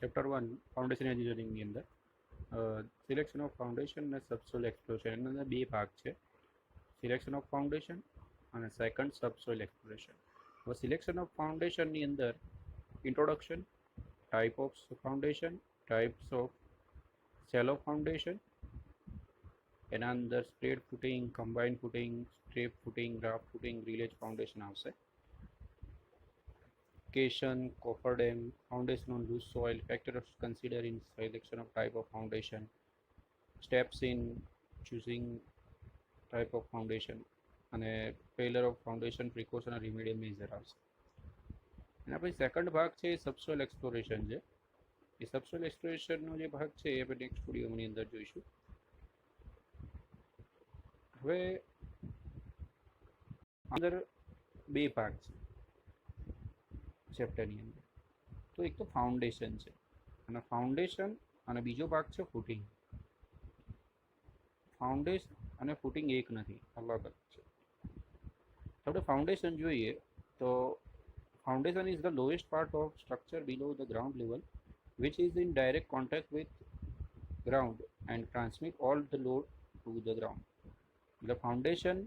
Chapter 1 foundation એન્જિનિયરિંગની અંદર selection of foundation અને સબસોઇલ એક્સપ્લોરેશન એના અંદર બે ભાગ છે, સિલેક્શન ઓફ ફાઉન્ડેશન અને સેકન્ડ સબસોઇલ એક્સપ્લોરેશન. હવે સિલેક્શન ઓફ ફાઉન્ડેશનની અંદર introduction, type of foundation, types of shallow foundation, એના અંદર spread footing, combined footing, strap footing, ગ્રાફ ફૂટિંગ, રિલેજ ફાઉન્ડેશન આવશે. Location, cofferdam, foundation on loose soil, factors considered in selection of type of foundation, steps in choosing type of foundation, અને failure of foundation, precaution and remedial measure આવશે. એના પછી second ભાગ છે સબસોઇલ exploration છે. એ સબસોઇલ એક્સપ્લોરેશનનો જે ભાગ છે એ આપણે નેક્સ્ટ વિડીયોની અંદર જોઈશું. હવે અંદર બે ભાગ છે ચેપ્ટરની અંદર. તો એક તો ફાઉન્ડેશન છે, અને ફાઉન્ડેશન અને બીજો ભાગ છે ફૂટિંગ. ફાઉન્ડેશન અને ફૂટિંગ એક નથી, અલગ છે. આપણે ફાઉન્ડેશન જોઈએ તો foundation is the lowest part of structure below the ground level which is in direct contact with ground and transmit all the load to the ground. એટલે ફાઉન્ડેશન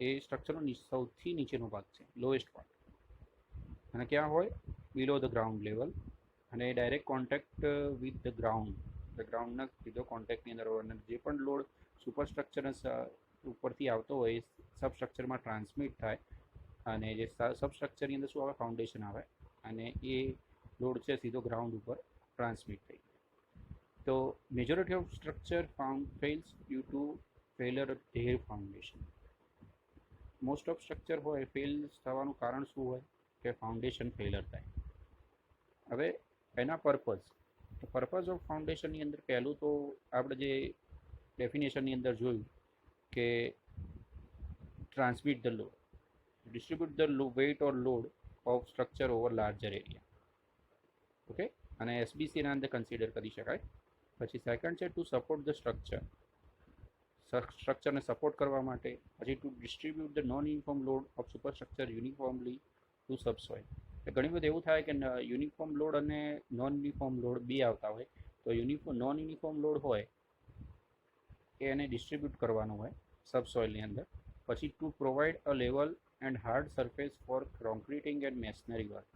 એ સ્ટ્રક્ચરનો સૌથી નીચેનો ભાગ છે, લોએસ્ટ પાર્ટ, અને ક્યાં હોય? બિલો ધ ગ્રાઉન્ડ લેવલ, અને direct contact with the ગ્રાઉન્ડના સીધો કોન્ટેક્ટની અંદર હોય, અને જે પણ લોડ સુપરસ્ટ્રક્ચરના ઉપરથી આવતો હોય એ સબસ્ટ્રક્ચરમાં ટ્રાન્સમિટ થાય, અને જે સબસ્ટ્રક્ચરની અંદર શું આવે? ફાઉન્ડેશન આવે, અને એ લોડ છે સીધો ગ્રાઉન્ડ ઉપર ટ્રાન્સમિટ થઈ. તો majority of structure fails due to failure of their foundation. Most of structure હોય ફેલ થવાનું કારણ શું હોય? કે ફાઉન્ડેશન ફેલર થાય. હવે એના પર્પઝ ઓફ ફાઉન્ડેશનની અંદર પહેલું તો આપણે જે ડેફિનેશનની અંદર જોયું કે transmit the load, distribute the weight or load of structure over larger area. Okay, અને એસબીસીના અંદર કન્સિડર કરી શકાય. પછી સેકન્ડ છે ટુ સપોર્ટ ધ સ્ટ્રક્ચરને સપોર્ટ કરવા માટે. પછી to distribute the non uniform load of superstructure uniformly to subsoil. ઘણી વખત એવું થાય કે યુનિફોર્મ લોડ અને નોન યુનિફોર્મ લોડ બે આવતા હોય, તો નોન યુનિફોર્મ લોડ હોય એ એને ડિસ્ટ્રીબ્યુટ કરવાનો હોય સબસોઇલની અંદર. પછી to provide a level and hard surface for concreting and masonry work.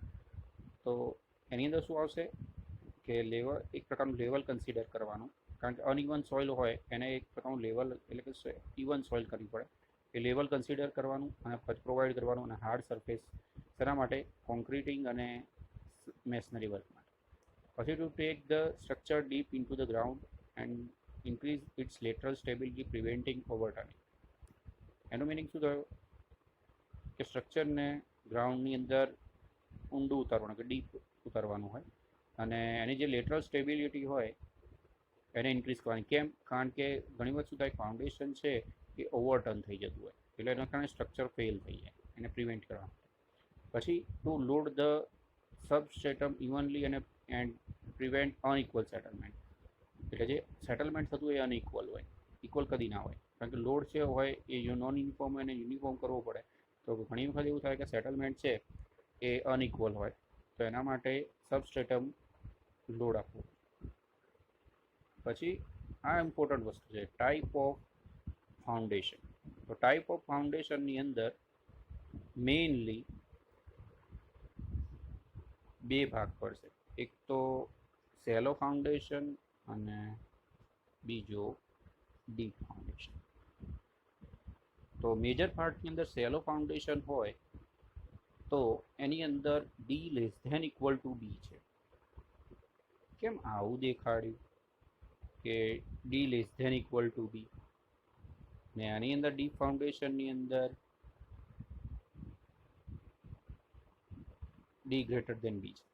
તો એની અંદર શું આવશે કે એક પ્રકારનું લેવલ કન્સિડર કરવાનું, કારણ કે અનઇવન સોઇલ હોય એને એક પ્રકારનું લેવલ એટલે કે ઇવન સોઇલ કરવી પડે, એ લેવલ કન્સિડર કરવાનું અને પછી પ્રોવાઈડ કરવાનું, અને હાર્ડ સરફેસ શેના માટે? કોન્ક્રીટિંગ અને મેશનરી વર્ક માટે. પછી to take the structure deep into the ground and increase its lateral stability preventing overturning. એનો મિનિંગ શું થયો? કે સ્ટ્રક્ચરને ગ્રાઉન્ડની અંદર ઊંડું ઉતારવાનું, કે ડીપ ઉતારવાનું હોય, અને એની જે લેટરલ સ્ટેબિલિટી હોય એને ઇન્ક્રીઝ કરવાની. કેમ? કારણ કે ઘણી વખત શું થાય, ફાઉન્ડેશન છે એ ઓવરટર્ન થઈ જતું હોય, એટલે એના કારણે સ્ટ્રક્ચર ફેલ થઈ જાય, એને પ્રિવેન્ટ કરવા. પછી to load the substratum evenly and prevent unequal settlement. એટલે જે સેટલમેન્ટ થતું હોય એ અનઇક્વલ હોય, ઇક્વલ કદી ના હોય, કારણ કે લોડ છે હોય એ નોન યુનિફોર્મ એને યુનિફોર્મ કરવો પડે. તો ઘણી વખત એવું થાય કે સેટલમેન્ટ છે એ અનઇક્વલ હોય, તો એના માટે સબસ્ટ્રેટમ લોડ આપવો. પછી આ ઇમ્પોર્ટન્ટ વસ્તુ છે, ટાઈપ ઓફ ફાઉન્ડેશન. તો ટાઈપ ઓફ ફાઉન્ડેશનની અંદર મેઇનલી બે ભાગ પડશે, એક તો શેલો ફાઉન્ડેશન અને બીજો ડીપ ફાઉન્ડેશન. તો મેજર પાર્ટની અંદર શેલો ફાઉન્ડેશન હોય તો એની અંદર D less than equal to D છે. કેમ આવું દેખાડ્યું કે D less than equal to B, ને આની અંદર ડીપ ફાઉન્ડેશનની અંદર ડી ગ્રેટર ધેન બી છે.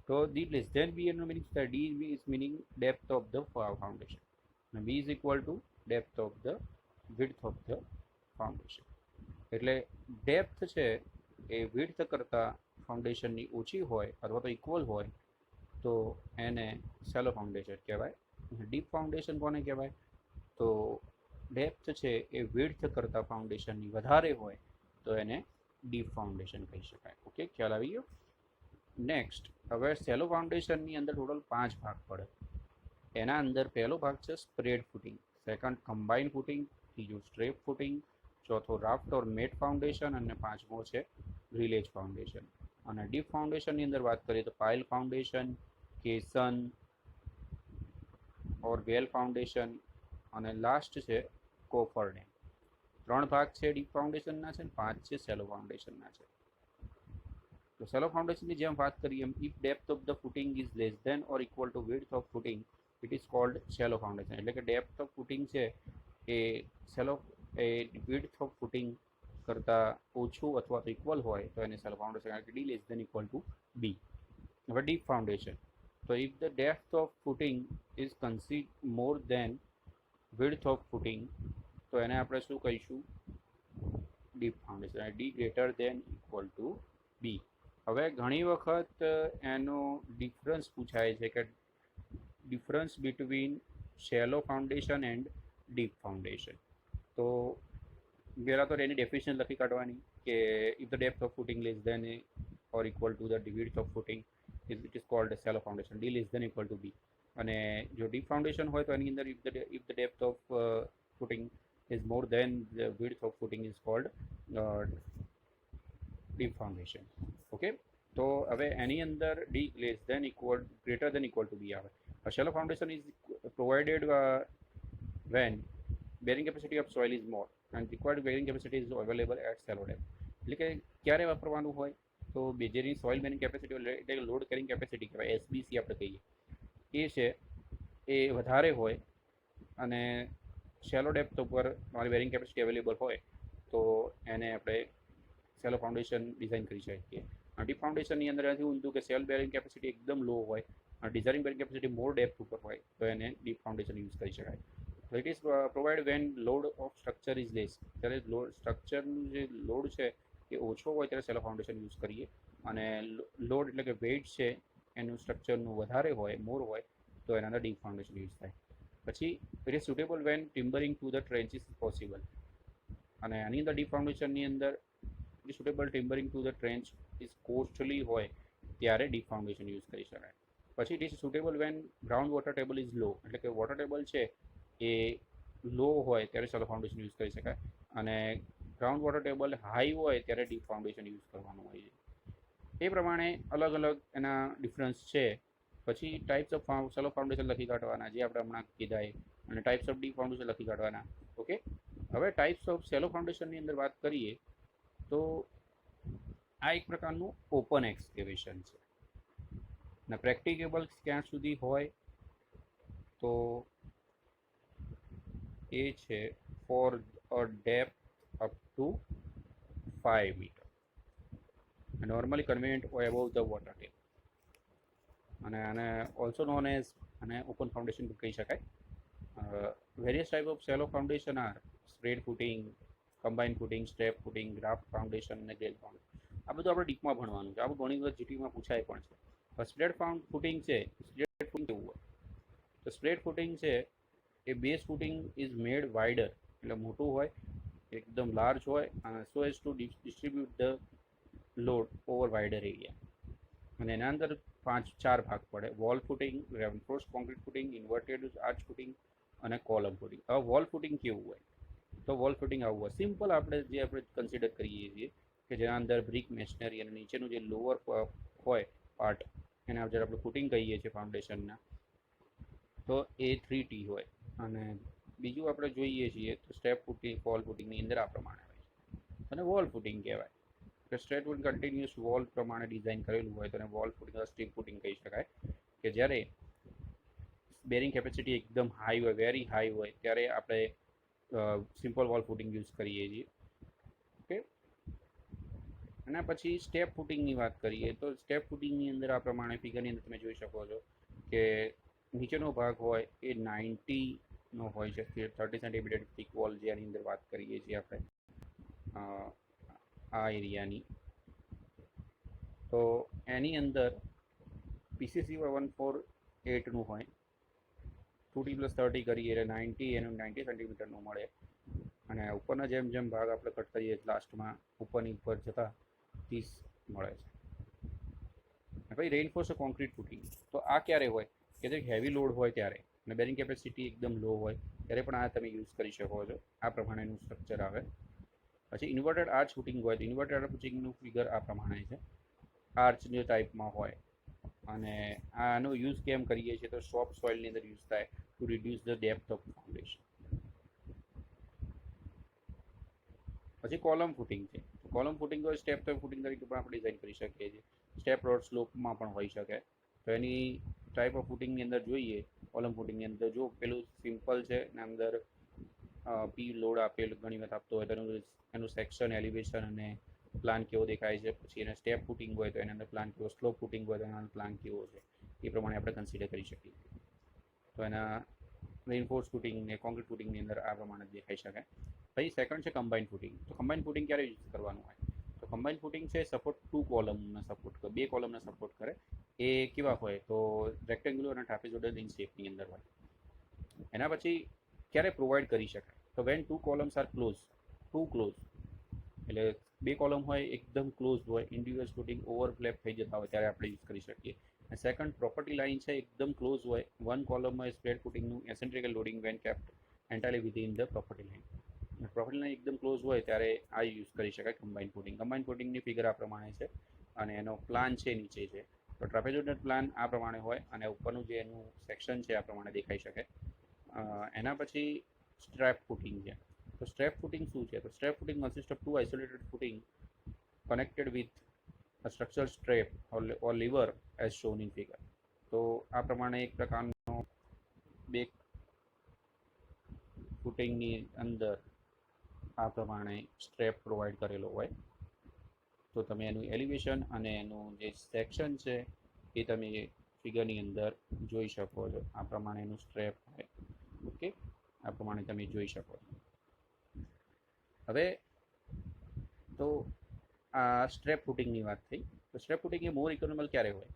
તો ડી લેસ ધેન બી એનો મિનિંગ થાય, D is meaning depth of the foundation, અને B is equal to depth of the width of the foundation. એટલે ડેપ્થ છે એ વિડ્થ કરતાં ફાઉન્ડેશનની ઓછી હોય અથવા તો ઇક્વલ હોય તો એને શેલો ફાઉન્ડેશન કહેવાય. ડીપ ફાઉન્ડેશન કોને કહેવાય? તો ડેપ્થ છે એ વિડ્થ કરતાં ફાઉન્ડેશનની વધારે હોય તો એને ડીપ ફાઉન્ડેશન કહી શકાય. ઓકે, ખ્યાલ આવી ગયો? નેક્સ્ટ હવે સેલો ફાઉન્ડેશનની અંદર ટોટલ 5 ભાગ પડે. એના અંદર પહેલો ભાગ છે spread footing, second combine footing, ત્રીજું સ્ટ્રેપ ફૂટિંગ, ચોથો રાફ્ટ ઓર મેટ ફાઉન્ડેશન અને પાંચમો છે રિલેજ ફાઉન્ડેશન. અને ડીપ ફાઉન્ડેશનની અંદર વાત કરીએ તો પાઇલ ફાઉન્ડેશન, કેસન ઓર વેલ ફાઉન્ડેશન અને લાસ્ટ છે કોફર ડેમ. 3 ભાગ છે ડીપ ફાઉન્ડેશનના છે અને 5 છે સેલો ફાઉન્ડેશનના છે. તો સેલો ફાઉન્ડેશનની જેમ વાત કરીએ એમ if depth of the footing is less than or equal to width of footing it is called shallow foundation. એટલે કે ડેપ્થ ઓફ ફૂટિંગ છે એ સેલો એ વિડ્થ ઓફ ફૂટિંગ કરતાં ઓછું અથવા તો ઇક્વલ હોય તો એને સેલો ફાઉન્ડેશન, કારણ કે D less than equal to B. હવે ડીપ ફાઉન્ડેશન, તો if the depth of footing is considered more than width of footing તો એને આપણે શું કહીશું? Deep foundation. D greater than equal to B. હવે ઘણી વખત એનો ડિફરન્સ પૂછાય છે કે difference between shallow foundation and deep foundation. તો પહેલાં તો એની ડેફિનેશન લખી કાઢવાની કે if the depth of footing less than or equal to the width of footing it is called shallow foundation, D less than equal to B. અને જો deep foundation હોય તો એની અંદર if the depth of footing is more than the width of footing is called deep foundation. Okay, તો હવે એની અંદર D less than equal greater than equal to B આવે. Shallow foundation is provided when bearing capacity of soil is more and required bearing capacity is available at shallow depth. એટલે કે ક્યારે વાપરવાનું હોય તો જેની સોઇલ બેરિંગ કેપેસિટી એટલે load carrying capacity કહેવાય, એસબીસી આપણે કહીએ, એ છે એ વધારે હોય અને શેલો ડેપ્થ ઉપર તમારી બેરિંગ કેપેસિટી અવેલેબલ હોય તો એને આપણે શેલો ફાઉન્ડેશન ડિઝાઇન કરી શકીએ. ડીપ ફાઉન્ડેશનની અંદર નથી ઊંધું કે સેલ બેરિંગ કેપેસિટી એકદમ લો હોય અને ડિઝાઇનિંગ બેરિંગ કેપેસિટી મોર ડેપ્થ ઉપર હોય તો એને ડીપ ફાઉન્ડેશન યુઝ કરી શકાય. તો it is provide when load of structure is less. જ્યારે સ્ટ્રક્ચરનું જે લોડ છે એ ઓછો હોય ત્યારે શેલો ફાઉન્ડેશન યુઝ કરીએ, અને લોડ એટલે કે વેઇટ છે એનું સ્ટ્રક્ચરનું વધારે હોય, મોર હોય તો એના અંદર ડીપ ફાઉન્ડેશન યુઝ થાય. પછી it is suitable when timbering to the trenches is possible. અને આની અંદર ડીપ ફાઉન્ડેશનની અંદર it is suitable timbering to the trench is costly હોય ત્યારે ડીપ ફાઉન્ડેશન યુઝ કરી શકાય. પછી it is suitable when ground water table is low, એટલે કે વોટર ટેબલ છે એ લો હોય ત્યારે શેલો ફાઉન્ડેશન યુઝ કરી શકાય, અને ગ્રાઉન્ડ વોટર ટેબલ હાઈ હોય ત્યારે ડીપ ફાઉન્ડેશન યુઝ કરવાનું હોય છે. એ પ્રમાણે અલગ અલગ એના ડિફરન્સ છે. પછી ટાઈપ્સ ઓફ શેલો ફાઉન્ડેશન લખી કાઢવાના જે આપણે હમણાં કીધા એ, અને ટાઈપ્સ ઓફ ડીપ ફાઉન્ડેશન લખી કાઢવાના. ઓકે, હવે ટાઈપ્સ ઓફ શેલો ફાઉન્ડેશનની અંદર વાત કરીએ તો આ એક પ્રકારનું ઓપન એક્સકેવેશન છે ને પ્રેક્ટિકેબલ ક્યાં સુધી હોય તો એ છે for a depth up to 5 metre, normally convenient or above the water table. અને આને ઓલ્સો નોન એઝ અને ઓપન ફાઉન્ડેશન કહી શકાય. Various type of shallow foundation are spread footing, combine footing, step footing, raft foundation અને grill foundation. આ બધું આપણે ડીપમાં ભણવાનું છે. આ ઘણી વખત જીટીમાં પૂછાય પણ છે. સ્પ્રેડ ફૂટિંગ છે, સ્પ્રેડ ફૂટિંગ કેવું હોય તો સ્પ્રેડ ફૂટિંગ છે એ base footing is made wider, એટલે મોટું હોય, એકદમ લાર્જ હોય, so as to distribute the load over wider area. અને એના અંદર 4 ભાગ પડે: wall footing, reinforced concrete footing, inverted arch footing અને કોલમ ફૂટિંગ. હવે વોલ ફૂટિંગ કેવું હોય તો વોલ ફૂટિંગ આવું હોય, સિમ્પલ આપણે કન્સિડર કરીએ છીએ કે જેના અંદર બ્રિક મેશનરી અને નીચેનું જે લોઅર હોય પાર્ટ એના જ્યારે આપણે ફૂટિંગ કહીએ છીએ ફાઉન્ડેશનના, તો એ 3T હોય. અને બીજું આપણે જોઈએ છીએ તો સ્ટેપ ફૂટિંગ, વોલ ફૂટિંગની અંદર આ પ્રમાણે હોય છે, અને વોલ ફૂટિંગ કહેવાય કે સ્ટ્રેટ ફૂટ કન્ટિન્યુઅસ વોલ પ્રમાણે ડિઝાઇન કરેલું હોય તો એને વોલ ફૂટિંગ અથવા સ્ટ્રીપ ફૂટિંગ કહી શકાય. કે જ્યારે બેરિંગ કેપેસિટી એકદમ હાઈ હોય, વેરી હાઈ હોય ત્યારે આપણે સિમ્પલ વોલ ફૂટિંગ યુઝ કરીએ છીએ. ઓકે, અને પછી સ્ટેપ ફૂટિંગની વાત કરીએ તો સ્ટેપ ફૂટિંગની અંદર આ પ્રમાણે ફિગરની અંદર તમે જોઈ શકો છો કે નીચેનો ભાગ હોય એ 90નો હોય છે, 30 સેન્ટીમીટર થીક વોલ જેની અંદર વાત કરીએ છીએ આપણે આ એરિયાની. તો એની અંદર પીસીસી 148નું હોય, 2T + 30 કરીએ એટલે 90 એનું 90 સેન્ટીમીટરનું મળે. અને ઉપરના જેમ જેમ ભાગ આપણે કટ કરીએ લાસ્ટમાં ઉપરની ઉપર જતાં 30 મળે છે. પછી રેઇનફોર્સ કોન્ક્રીટ ફૂટિંગ, તો આ ક્યારે હોય કે જે હેવી લોડ હોય ત્યારે અને બેરિંગ કેપેસિટી એકદમ લો હોય ત્યારે પણ આ તમે યુઝ કરી શકો છો. આ પ્રમાણેનું સ્ટ્રક્ચર આવે. પછી ઇન્વર્ટેડ આર્ચ ફૂટિંગ હોય તો ઇન્વર્ટેડ આર્ચ ફૂટિંગનું ફિગર આ પ્રમાણે છે. આર્ચ જે ટાઈપમાં હોય અને આનો યુઝ કેમ કરીએ છીએ તો સોફ્ટ સોઇલની અંદર યુઝ થાય to reduce the depth of foundation. પછી કોલમ ફૂટિંગ છે. કોલમ ફૂટિંગ હોય સ્ટેપ તો ફૂટિંગ તરીકે પણ આપણે ડિઝાઇન કરી શકીએ છીએ. સ્ટેપ રોડ સ્લોપમાં પણ હોઈ શકે. તો એની ટાઈપ ઓફ ફૂટિંગની અંદર જોઈએ કોલમ ફૂટિંગની અંદર જો પેલું સિમ્પલ છે ને અંદર પી લોડ આપેલું ઘણી વખત આપતો હોય તો એનું સેક્શન એલિવેશન અને પ્લાન કેવો દેખાય છે. પછી એને સ્ટેપ ફૂટિંગ હોય તો એના અંદર પ્લાન કેવો, સ્લોપ ફૂટિંગ હોય તો એના પ્લાન કેવો છે એ પ્રમાણે આપણે કન્સિડર કરી શકીએ. તો એના રેઇનફોર્સ ફૂટિંગ ને કોન્ક્રીટ ફૂટિંગની અંદર આ પ્રમાણે દેખાઈ શકે. પછી સેકન્ડ છે કમ્બાઇન ફૂટિંગ. તો કમ્બાઇન ફૂટિંગ ક્યારે યુઝ કરવાનું હોય તો કમ્બાઇન ફૂટિંગ છે સપોર્ટ 2 કોલમને સપોર્ટ કરે, 2 કોલમને સપોર્ટ કરે. એ કેવા હોય તો રેક્ટેન્ગ્યુલર અને ટ્રાપેઝોઇડલ ઇન શેપની અંદર હોય. એના પછી ક્યારે પ્રોવાઈડ કરી શકાય તો વેન 2 કોલમ્સ આર ક્લોઝ, એટલે 2 કોલમ હોય એકદમ ક્લોઝ હોય, ઇન્ડિવિડ્યુઅલ ફૂટિંગ ઓવરલેપ થઈ જતા હોય ત્યારે આપણે યુઝ કરી શકીએ. અને સેકન્ડ પ્રોપર્ટી લાઇન છે એકદમ ક્લોઝ હોય, 1 કોલમમાં સ્પ્રેડ ફૂટિંગનું eccentrically loading when kept entirely within the property line. Property line એકદમ ક્લોઝ હોય ત્યારે આ યુઝ કરી શકાય કમ્બાઇન ફૂટિંગ. કમ્બાઇન ફૂટિંગની ફિગર આ પ્રમાણે છે અને એનો પ્લાન છે નીચે છે. તો ટ્રાપેઝોઇડલ પ્લાન આ પ્રમાણે હોય અને ઉપરનું જે એનું સેક્શન છે આ પ્રમાણે દેખાઈ શકે. એના પછી સ્ટ્રેપ ફૂટિંગ છે. તો સ્ટ્રેપ ફૂટિંગ શું છે તો strap footing consist of 2 isolated footing connected with a structural strap or lever as shown in figure. તો આ પ્રમાણે એક પ્રકારનો બે ફૂટિંગની અંદર આ પ્રમાણે સ્ટ્રેપ પ્રોવાઈડ કરેલો હોય. તો તમે એનું એલિવેશન અને એનું જે સેક્શન છે એ તમે ફિગરની અંદર જોઈ શકો છો. આ પ્રમાણે એનું સ્ટ્રેપ હોય. ઓકે, આ પ્રમાણે તમે જોઈ શકો છો. હવે તો આ સ્ટ્રેપ ફૂટિંગની વાત થઈ. તો સ્ટ્રેપ ફૂટિંગ એ મોર ઇકોનોમિકલ ક્યારે હોય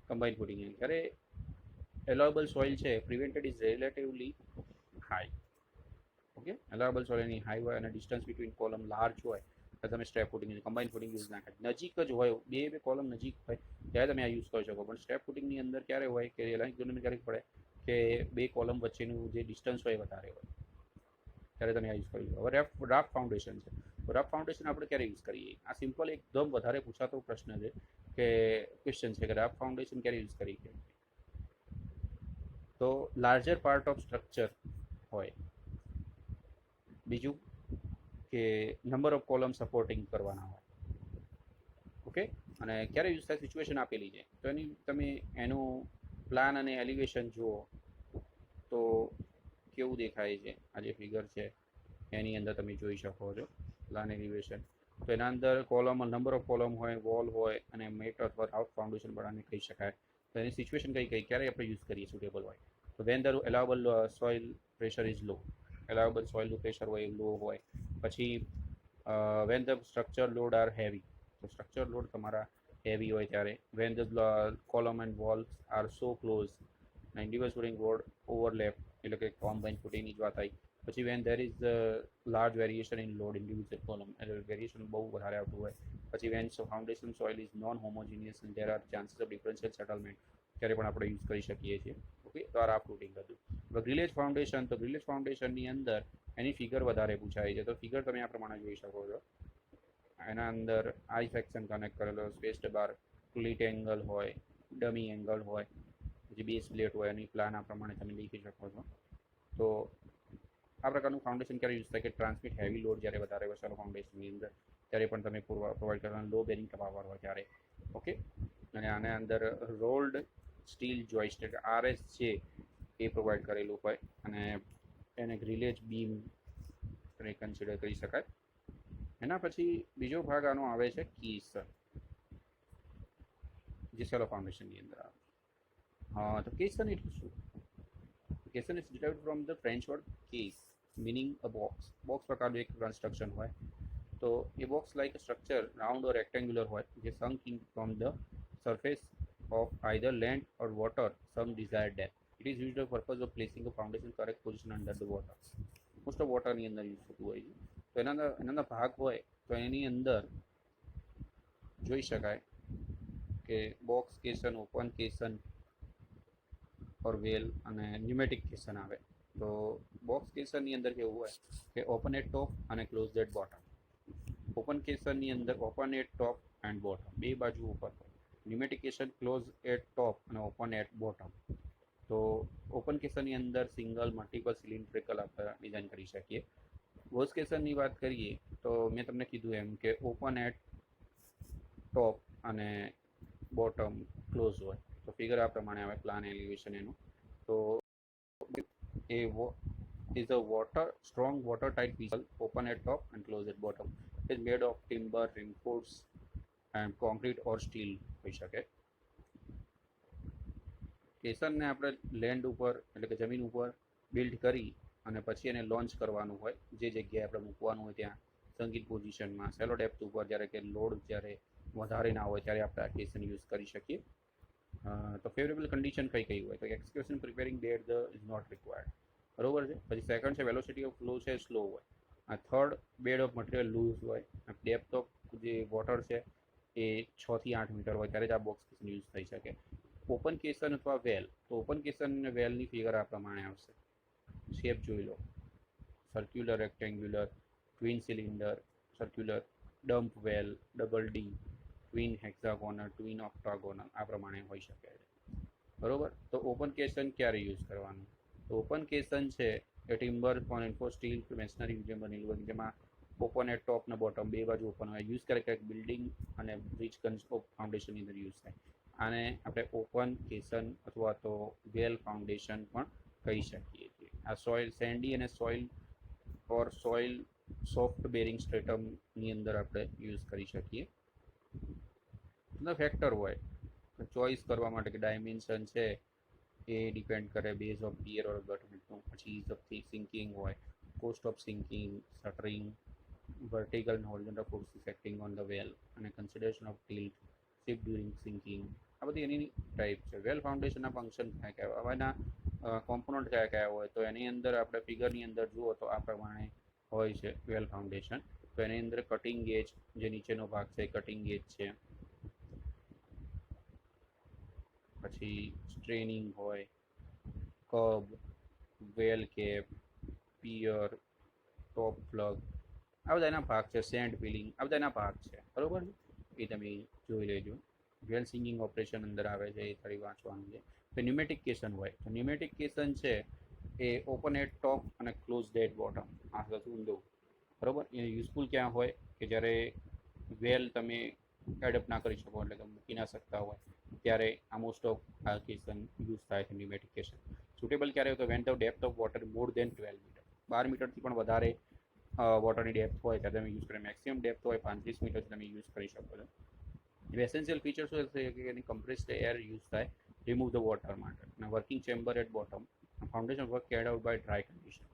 કમ્બાઇન ફૂટિંગ જ્યારે એલોવેબલ સોઇલ છે prevented is relatively high. Okay, allowable soil એની હાઈ હોય અને ડિસ્ટન્સ બિટવીન કોલમ લાર્જ હોય તો તમે strap footing combine footing use ના કરે. નજીક જ હોય, બે કોલમ નજીક હોય ત્યારે તમે આ યુઝ કરી શકો. પણ સ્ટ્રેપ ફૂટિંગની અંદર ક્યારે હોય કે ઇકોનોમિક ક્યારેક પડે કે 2 કોલમ વચ્ચેનું જે ડિસ્ટન્સ હોય વધારે હોય ત્યારે તમે આ યુઝ કરી શકો. હવે રાફ્ટ ફાઉન્ડેશન છે. તો રાફ્ટ ફાઉન્ડેશન આપણે ક્યારે યુઝ કરીએ? આ સિમ્પલ એકદમ વધારે પૂછાતો પ્રશ્ન છે કે ક્વેશ્ચન છે કે રાફ્ટ ફાઉન્ડેશન ક્યારે યુઝ કરીએ? તો લાર્જર પાર્ટ ઓફ સ્ટ્રક્ચર હોય. બીજું કે નંબર ઓફ કોલમ સપોર્ટિંગ કરવાના હોય. ઓકે, અને ક્યારે યુઝ થાય સિચ્યુએશન આપેલી છે તો તમે એનું પ્લાન અને એલિવેશન જુઓ તો કેવું દેખાય છે. આ જે ફિગર છે એની અંદર તમે જોઈ શકો છો પ્લાન એલિવેશન. તો એના અંદર કોલમ, નંબર ઓફ કોલમ હોય, વોલ હોય અને મેટ અથવા રાફ્ટ ફાઉન્ડેશન બનાવીને કહી શકાય. તો એની સિચ્યુએશન કઈ ક્યારે આપણે યુઝ કરીએ સુટેબલ હોય તો when the allowable soil pressure is low, allowable સોઇલનું પ્રેશર હોય લો હોય. પછી when the structure load are heavy, તો સ્ટ્રક્ચર લોડ તમારા હેવી હોય ત્યારે. When the column and walls are so close, individual footing would overlap એટલે કે કોમ્બાઇન ફૂટિંગની જ વાત આવી. પછી when there is large variation in load individual column, એટલે વેરિએશન બહુ વધારે આવતું હોય. પછી when foundation soil is known homogeneous and there are chances of differential settlement ત્યારે પણ આપણે યુઝ કરી શકીએ છીએ. ઓકે, તો આ રાફ્ટ ફૂટિંગ હતું. હવે ગ્રિલેજ ફાઉન્ડેશન, તો ગ્રિલેજ ફાઉન્ડેશનની અંદર એની ફિગર વધારે પૂછાય છે. તો ફિગર તમે આ પ્રમાણે જોઈ શકો છો. એના અંદર આઈ સેક્શન કનેક્ટ કરેલો, સ્પેસ્ડ બાર, ક્લિટ એંગલ હોય, ડમી એંગલ હોય, પછી બેઝ પ્લેટ હોય. એની પ્લાન આ પ્રમાણે તમે લખી શકો છો. તો આ પ્રકારનું ફાઉન્ડેશન ક્યારે યુઝ થાય કે ટ્રાન્સમિટ હેવી લોડ જ્યારે વધારે વસાલો ફાઉન્ડેશનની અંદર ત્યારે પણ તમે પ્રોવાઈડ કરવાના લો બેરિંગ પાવર હોય ત્યારે. ઓકે, અને આના અંદર રોલ્ડ સ્ટીલ જોઇસ્ટ એટલે RS છે એ પ્રોવાઈડ કરેલું હોય અને એને ગ્રિલેજ બીમ કન્સિડર કરી શકાય. એના પછી બીજો ભાગ આનો આવે છે કેસન, જે સેલો ફાઉન્ડેશનની અંદર આવે. તો કેસન એટલે શું? Caisson is derived from the French word case meaning a box. Box પ્રકારનું એક કન્સ્ટ્રક્શન હોય. તો એ box like structure round or rectangular હોય જે sunk in from the surface of either land or water some desired depth. It is used for the purpose of placing a foundation correct position under the water. Most of વોટરની અંદર use થતું હોય છે. તો એના ભાગ હોય તો એની અંદર જોઈ શકાય કે બોક્સ કેસન, ઓપન કેસન ઓર વેલ અને ન્યુમેટિક કેસન આવે. તો બોક્સ કેસનની અંદર કેવું હોય કે ઓપન એટ ટોપ અને ક્લોઝ એટ બોટમ. ઓપન કેસનની અંદર open at top and bottom બે બાજુ ઉપર હોય. Pneumatic caisson close at top અને ઓપન એટ બોટમ. તો ઓપન કેસનની અંદર સિંગલ મલ્ટિપલ સિલિન્ડ્રિકલ આપણે ડિઝાઇન કરી શકીએ. ક્લોઝ કેસનની વાત કરીએ તો મેં તમને કીધું એમ કે ઓપન એટ ટોપ અને બોટમ ક્લોઝ હોય. તો ફિગર આ પ્રમાણે આવે, પ્લાન એલિવેશન એનું. તો એ is a strong watertight vessel open at top and close at bottom. It is made of timber, reinforced and concrete or steel હોઈ શકે. કેસનને આપણે લેન્ડ ઉપર એટલે કે જમીન ઉપર બિલ્ડ કરી અને પછી એને લોન્ચ કરવાનું હોય, જે જગ્યાએ આપણે મૂકવાનું હોય ત્યાં સંગીત પોઝિશનમાં સેલો ડેપ્થ ઉપર, જ્યારે કે લોડ જ્યારે વધારે ના હોય ત્યારે આપણે આ કેસન યુઝ કરી શકીએ. તો ફેવરેબલ કન્ડિશન કઈ હોય તો execution preparing bed is not required, બરોબર છે. પછી સેકન્ડ છે વેલોસિટી ઓફ ફ્લો છે સ્લો હોય. આ third bed of material loose હોય. ડેપ્થ ઓફ જે વોટર છે એ 6 થી 8 મીટર હોય ત્યારે જ આ બોક્સ કેસન યુઝ થઈ શકે. ઓપન કેસન અથવા વેલ, તો ઓપન કેસન અને વેલની ફિગર આ પ્રમાણે આવશે. શેપ જોઈ લો, circular, rectangular, twin cylinder, circular, dumbbell, double D, twin hexagonal, twin octagonal, આ પ્રમાણે હોઈ શકે છે, બરોબર. તો ઓપન કેસન ક્યારે યુઝ કરવાનું? તો ઓપન કેસન છે એ ટિમ્બર કોન્ફો સ્ટીલ મેશનરી જેમ બનેલું હોય, જેમાં ઓપન એટ ટોપ ને બોટમ બે બાજુ ઓપન હોય. યુઝ કરે ક્યાંક બિલ્ડિંગ અને બ્રિજ ફાઉન્ડેશનની અંદર યુઝ થાય. આને આપણે ઓપન કેસન અથવા તો વેલ ફાઉન્ડેશન પણ કહી શકીએ છીએ. આ સોઇલ સેન્ડી અને સોઇલ સોફ્ટ બેરિંગ સ્ટ્રેટમની અંદર આપણે યુઝ કરી શકીએ. ફેક્ટર હોય ચોઇસ કરવા માટે કે ડાયમેન્શન છે એ ડિપેન્ડ કરે બેઝ ઓફ પિયર ઓર ગટમેન્ટનું. પછી ઇઝ ઓફ સિંકિંગ હોય, cost of sinking, shuttering, vertical and horizontal forces acting on the well અને consideration of tilt, shift during sinking. આ બધી એની ટાઈપ છે. વેલ ફાઉન્ડેશનના ફંક્શન કયા કયા હોય, એના કોમ્પોનન્ટ કયા કયા હોય, તો એની અંદર આપણે ફિગરની અંદર જુઓ તો આ પ્રમાણે હોય છે વેલ ફાઉન્ડેશન. તો એની અંદર કટિંગ ગેજ, જે નીચેનો ભાગ છે કટિંગ ગેજ છે. પછી સ્ટ્રેનિંગ હોય, કબ, વેલ કેપ, પિયર, ટોપ પ્લગ, આ બધા એના ભાગ છે. સેન્ડ ફિલિંગ, આ બધા એના ભાગ છે, બરોબર છે. એ તમે જોઈ લેજો. વેલ સિંગિંગ ઓપરેશન અંદર આવે છે, એ ફરી વાંચવાનું છે. તો ન્યુમેટિક કેસન હોય, તો ન્યુમેટિક કેસન છે એ ઓપન એટ ટોપ અને ક્લોઝ એટ બોટમ. આ હતું ઊંધું, બરોબર. એ યુઝફુલ ક્યાં હોય કે જ્યારે વેલ તમે એડપ્ટ ના કરી શકો, એટલે કે મૂકી ના શકતા હોય, ત્યારે આ મોસ્ટ ઓફ આ કેસન યુઝ થાય છે ન્યુમેટિક કેસન. સુટેબલ ક્યારે હોય તો when the depth of water more than 12 metre, 12 મીટરથી પણ વધારે વોટરની ડેપ્થ હોય ત્યારે તમે યુઝ કરો. મેક્સિમમ ડેપ્થ હોય 35 મીટર તમે યુઝ કરી શકો છો. એસેન્શિયલ ફીચર શું છે કે એની કમ્પ્રેસ્ડ એર યુઝ થાય રિમૂવ ધ વોટર માટે. અને working chamber at bottom, foundation work carried out by dry condition,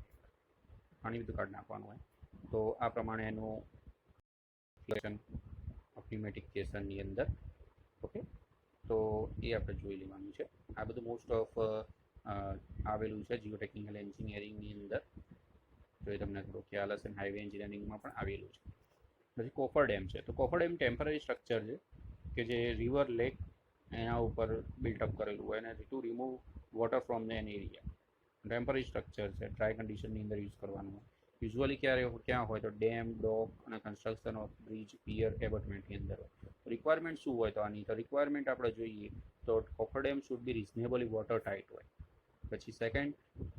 પાણી બધું કાઢી નાખવાનું હોય. તો આ પ્રમાણે એનું ન્યુમેટિક કેસનની અંદર, ઓકે. તો એ આપણે જોઈ લેવાનું છે. આ બધું મોસ્ટ ઓફ આવેલું છે જીઓટેકનિકલ એન્જિનિયરિંગની અંદર, તો એ તમને થોડો ખ્યાલ હશે. હાઈવે એન્જિનિયરિંગમાં પણ આવેલું છે. પછી કોફર ડેમ છે, તો કોફર ડેમ ટેમ્પરરી સ્ટ્રક્ચર છે કે જે રિવર લેક એના ઉપર બિલ્ટઅપ કરેલું હોય અને to remove water from the an area. Temporary structure છે, ડ્રાય કન્ડિશનની અંદર યુઝ કરવાનું હોય. યુઝ્યુઅલી ક્યાં હોય તો ડેમ, ડોક અને કન્સ્ટ્રક્શન ઓફ બ્રિજ, પિયર, એબટમેન્ટની અંદર હોય. રિક્વાયરમેન્ટ શું હોય તો આની તો રિક્વાયરમેન્ટ આપણે જોઈએ તો cofferdam should be reasonably water tight હોય. પછી second,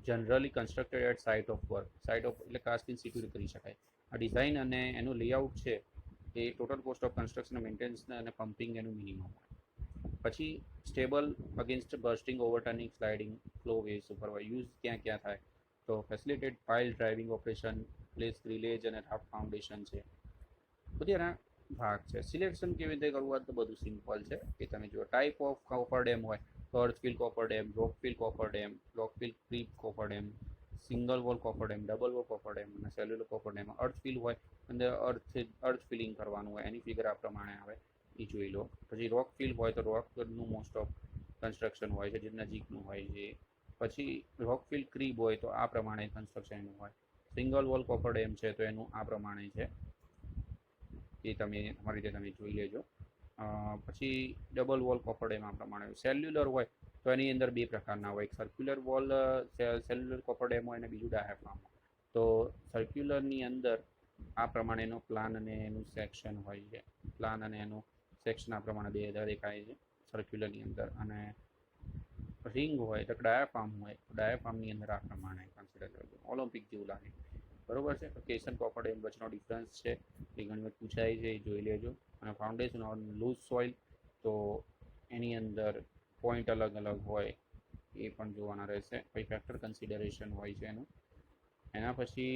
generally constructed at site of work, site of એટલે કાસ્ટિંગ સિક્યુર કરી શકાય. આ ડિઝાઇન અને એનું લેઆઉટ છે એ total cost of construction, maintenance અને પમ્પિંગ એનું મિનિમમ હોય. પછી stable against bursting, overturning, sliding, flow waves ઉપર હોય. યુઝ ક્યાં થાય તો facilitated pile driving operation, place grillage અને રાફ્ટ ફાઉન્ડેશન છે, બધી એના ભાગ છે. સિલેક્શન કેવી રીતે કરવું હોય તો બધું સિમ્પલ છે કે તમે જો ટાઈપ ઓફ કોફર ડેમ હોય તો earthfill cofferdam, rockfill cofferdam, rockfill crib cofferdam, single wall cofferdam, double wall cofferdam અને સેલ્યુલર કોફર ડેમ. અર્થફિલ હોય અંદર અર્થ ફિલિંગ કરવાનું હોય, એની ફિગર આ પ્રમાણે આવે, એ જોઈ લો. પછી રોક ફિલ હોય તો રોકનું મોસ્ટ ઓફ કન્સ્ટ્રક્શન હોય છે જે નજીકનું હોય છે. પછી રોક ફિલ ક્રીબ હોય તો આ પ્રમાણે કન્સ્ટ્રક્શન એનું હોય. સિંગલ વોલ કોફર ડેમ છે તો એનું આ પ્રમાણે છે, એ તમે તમારી રીતે તમે જોઈ લેજો. પછી ડબલ વોલ કોપરડેમ આ પ્રમાણે. સેલ્યુલર હોય તો એની અંદર બે પ્રકારના હોય, એક સર્ક્યુલર વોલ સેલ્યુલર કોપરડેમ હોય અને બીજું ડાયાફ્રામ. તો સર્ક્યુલરની અંદર આ પ્રમાણેનો પ્લાન અને એનું સેક્શન હોય છે. પ્લાન અને એનું સેક્શન આ પ્રમાણે દેખાય છે સર્ક્યુલરની અંદર. અને રિંગ હોય તો ડાયાફ્રામ હોય, ડાયાફ્રામની અંદર આ પ્રમાણે કન્સિડર કરજો. ઓલિમ્પિક જેવું લાગે, બરોબર છે. તો કેસન કોપરડેમ વચ્ચેનો ડિફરન્સ છે એ ઘણી વખત પૂછાય છે, એ જોઈ લેજો. અને ફાઉન્ડેશન ઓન લૂઝ સોઇલ, તો એની અંદર પોઈન્ટ અલગ અલગ હોય એ પણ જોવાના રહેશે. પછી ફેક્ટર કન્સિડરેશન હોય છે એનું. એના પછી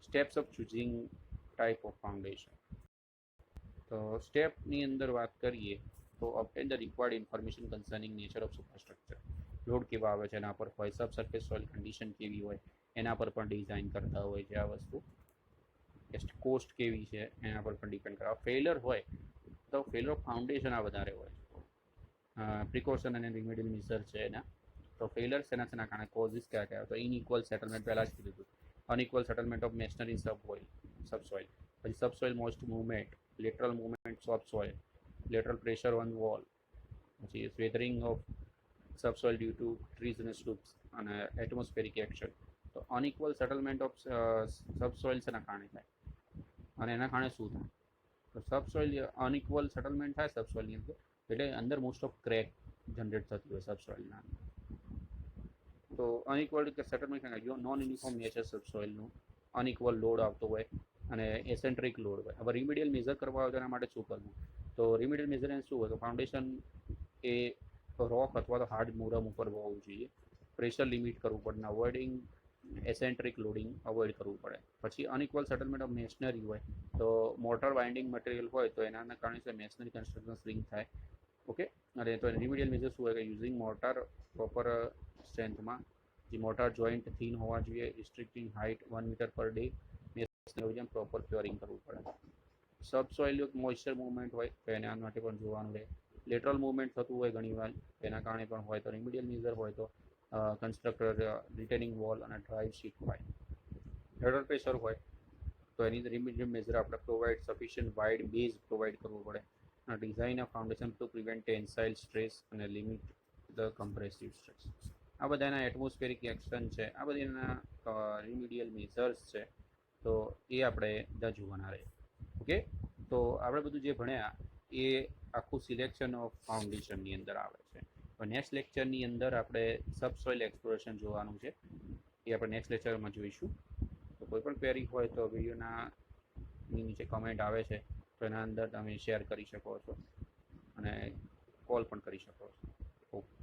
steps of choosing type of foundation. તો સ્ટેપની અંદર વાત કરીએ તો obtain the required information concerning nature of superstructure. Load કેવા આવે છે એના પર હોય, સબસર્ફેસ સોઇલ કન્ડિશન કેવી હોય એના પર પણ ડિઝાઇન કરતા હોય છે આ વસ્તુ. કોસ્ટ કેવી છે એના પર પણ ડિપેન્ડ કરે. ફેલર હોય તો ફેલર ઓફ ફાઉન્ડેશન આ વધારે હોય છે. પ્રિકોશન અને રિમેડિયલ મેઝર છે એના. તો ફેલર શેના કારણે, કોઝિસ કયા કયા? તો ઇનઇક્વલ સેટલમેન્ટ પહેલાં જ કીધું હતું. Unequal settlement of masonry subsoil. પછી subsoil most movement, lateral movement subsoil, lateral pressure on wall, પછી weathering of subsoil due to trees અને સ્લૂપ્સ અને એટમોસ્ફેરિક એક્શન. તો અનઇક્વલ સેટલમેન્ટ ઓફ સબસોઇલ શેના કારણે થાય અને એના કારણે શું થાય? તો સબસોઇલ અનઇક્વલ સેટલમેન્ટ થાય સબસોઇલની અંદર, એટલે અંદર મોસ્ટ ઓફ ક્રેક જનરેટ થતી હોય સબસોઇલના અંદર. તો unequal settlement non uniform nature સબસોઇલનું, અનઇક્વલ લોડ આવતો હોય અને એસેન્ટ્રિક લોડ હોય. હવે રિમિડિયલ મેઝર કરવા હોય તેના માટે શું કરવું? તો રિમિડિયલ મેઝરમેન્ટ શું હોય? તો ફાઉન્ડેશન એ રોક અથવા તો હાર્ડ મુરમ ઉપર હોવું જોઈએ. પ્રેશર લિમિટ કરવું પડે, અવોઇડિંગ એસેન્ટ્રિક લોડિંગ અવોઇડ કરવું પડે. પછી અનઇક્વલ સેટલમેન્ટ ઓફ મેશનરી હોય તો મોટર વાઇન્ડિંગ મટીરિયલ હોય તો એના કારણે મેશનરી કન્સ્ટ્રક્શન સ્વિંગ થાય. ઓકે. અને તો રિમિડિયલ મેઝર શું હોય કે યુઝિંગ મોટર પ્રોપર સ્ટ્રેન્થમાં, જે મોટર જોઈન્ટ થીન હોવા જોઈએ, restricting height 1 metre per day, proper curing કરવું પડે. સબસોઇલ મોઇસ્ચર મૂવમેન્ટ હોય તો એના માટે પણ જોવાનું રહે. લેટરલ મૂવમેન્ટ થતું હોય ઘણીવાર, એના કારણે પણ હોય. તો રિમિડિયલ મેઝર હોય તો કન્સ્ટ્રક્ટર રિટેનિંગ વોલ અને ડ્રાઈવ શીટ હોય. લેટરલ પ્રેશર હોય તો એની રિમિડિયલ મેઝર આપણે provide sufficient wide base provide કરવું પડે. અને design of foundation two prevent tensile stress અને લિમિટ ધ કમ્પ્રેસિવ સ્ટ્રેસ. આ બધા એના એટમોસ્ફેરિક એક્શન છે, આ બધા એના રિમિડિયલ મેઝર્સ છે. તો એ આપણે બધા જોવાના રહે. ઓકે. તો આપણે બધું જે ભણ્યા એ આખું સિલેક્શન ઓફ ફાઉન્ડેશનની અંદર આવે છે. તો નેક્સ્ટ લેક્ચરની અંદર આપણે સબસોઇલ એક્સપ્લોરેશન જોવાનું છે, એ આપણે નેક્સ્ટ લેક્ચરમાં જોઈશું. તો કોઈ પણ ક્વેરી હોય તો વિડીયોના નીચે કમેન્ટ આવે છે તો એના અંદર તમે શેર કરી શકો છો અને કોલ પણ કરી શકો છો. ઓકે.